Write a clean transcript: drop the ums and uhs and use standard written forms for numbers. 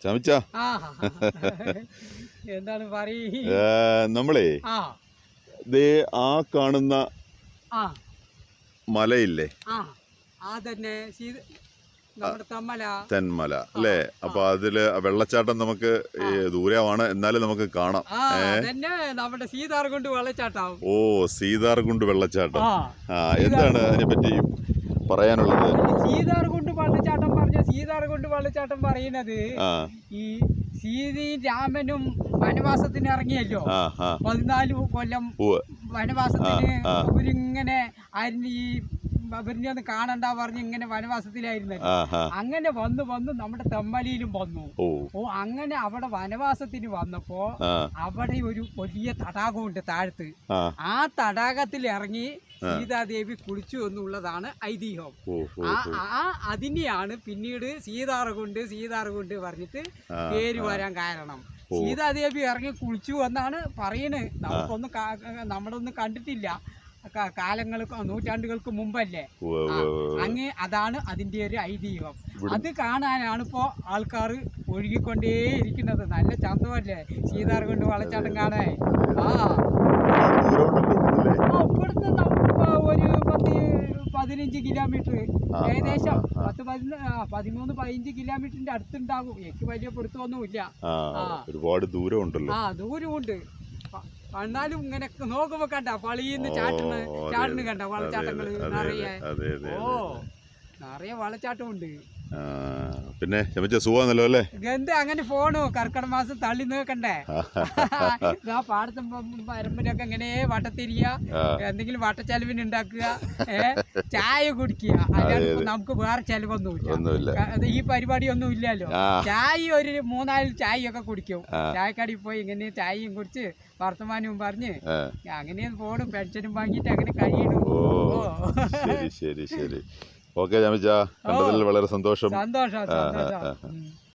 ചമച്ച എന്താണ് നമ്മളേ ദേ ആ കാണുന്ന മലയില്ലേ തെന്മല അല്ലേ? അപ്പൊ അതില് വെള്ളച്ചാട്ടം നമുക്ക് ദൂരമാണ്, എന്നാലും നമുക്ക് കാണാം. നമ്മുടെ സീതാർകുണ്ട് വെള്ളച്ചാട്ടം. ഓ, സീതാർകുണ്ട് വെള്ളച്ചാട്ടം. എന്താണ് അതിനെ പറ്റി പറയാനുള്ളത്? സീതാർകുണ്ട് വെള്ളച്ചാട്ടം പറയുന്നത് ഈ സീതയും രാമനും വനവാസത്തിന് ഇറങ്ങിയല്ലോ, 14 കൊല്ലം വനവാസത്തിന്. അവരിങ്ങനെ ഈ അവരിനെ ഒന്ന് കാണണ്ട പറഞ്ഞ് ഇങ്ങനെ വനവാസത്തിലായിരുന്നു. അങ്ങനെ വന്ന് നമ്മുടെ തെമ്മലിയിലും വന്നു. അങ്ങനെ അവിടെ വനവാസത്തിന് വന്നപ്പോ അവിടെ ഒരു വലിയ തടാകമുണ്ട് താഴത്ത്. ആ തടാകത്തിൽ ഇറങ്ങി സീതാദേവി കുളിച്ചു എന്നുള്ളതാണ് ഐതിഹ്യം. അതിനെയാണ് പിന്നീട് സീതാർകുണ്ട് പറഞ്ഞിട്ട് പേര് വരാൻ കാരണം. സീതാദേവി ഇറങ്ങി കുളിച്ചു എന്നാണ് പറയുന്നത്. നമ്മളൊന്നും കണ്ടിട്ടില്ല, നൂറ്റാണ്ടുകൾക്ക് മുമ്പല്ലേ. അതാണ് അതിന്റെ ഒരു ഐതിഹ്യം. അത് കാണാനാണ് ഇപ്പോ ആൾക്കാർ ഒഴുകിക്കൊണ്ടേയിരിക്കുന്നത്. നല്ല ചന്തമല്ലേ സീതാർകുണ്ട് വെള്ളച്ചാട്ടം കാണാൻ. ഇവിടുന്ന് ഒരു 10-15 കിലോമീറ്റർ, ഏകദേശം 13-15 കിലോമീറ്ററിന്റെ അടുത്തുണ്ടാകും. എനിക്ക് വലിയ പിടുത്തമൊന്നുമില്ല. ഒരുപാട് ദൂരമുണ്ടല്ലോ. ദൂരമുണ്ട്. എന്നാലും ഇങ്ങനെ നോക്കുമ്പോ കണ്ട പളിന്ന് ചാട്ടിന് കണ്ട വെള്ളച്ചാട്ടങ്ങള് നിറയെ. നിറയെ വെള്ളച്ചാട്ടമുണ്ട്. പിന്നെ സുഖമാണല്ലോ അല്ലേ? എന്ത് അങ്ങനെ പോണു. കർക്കിടക മാസം തള്ളി നോക്കണ്ടേ. പാടത്തും പരമ്പിലൊക്കെ ഇങ്ങനെ വട്ടത്തിരിയ, എന്തെങ്കിലും വട്ടച്ചെലവിന് ഉണ്ടാക്കുക, ചായ കുടിക്കുക. അല്ലാതെ നമുക്ക് വേറെ ചെലവൊന്നുമില്ല. ഈ പരിപാടിയൊന്നും ഇല്ലല്ലോ. ചായ ഒരു 3-4 ചായയൊക്കെ കുടിക്കും. ചായക്കടയിൽ പോയി ഇങ്ങനെ ചായയും കുടിച്ച് വർത്തമാനവും പറഞ്ഞ് അങ്ങനെ പോണു. പെൻഷനും വാങ്ങിയിട്ട് അങ്ങനെ കഴിയണു. ശരി. ഓക്കെ ചമച്ച, കണ്ടതിൽ വളരെ സന്തോഷം.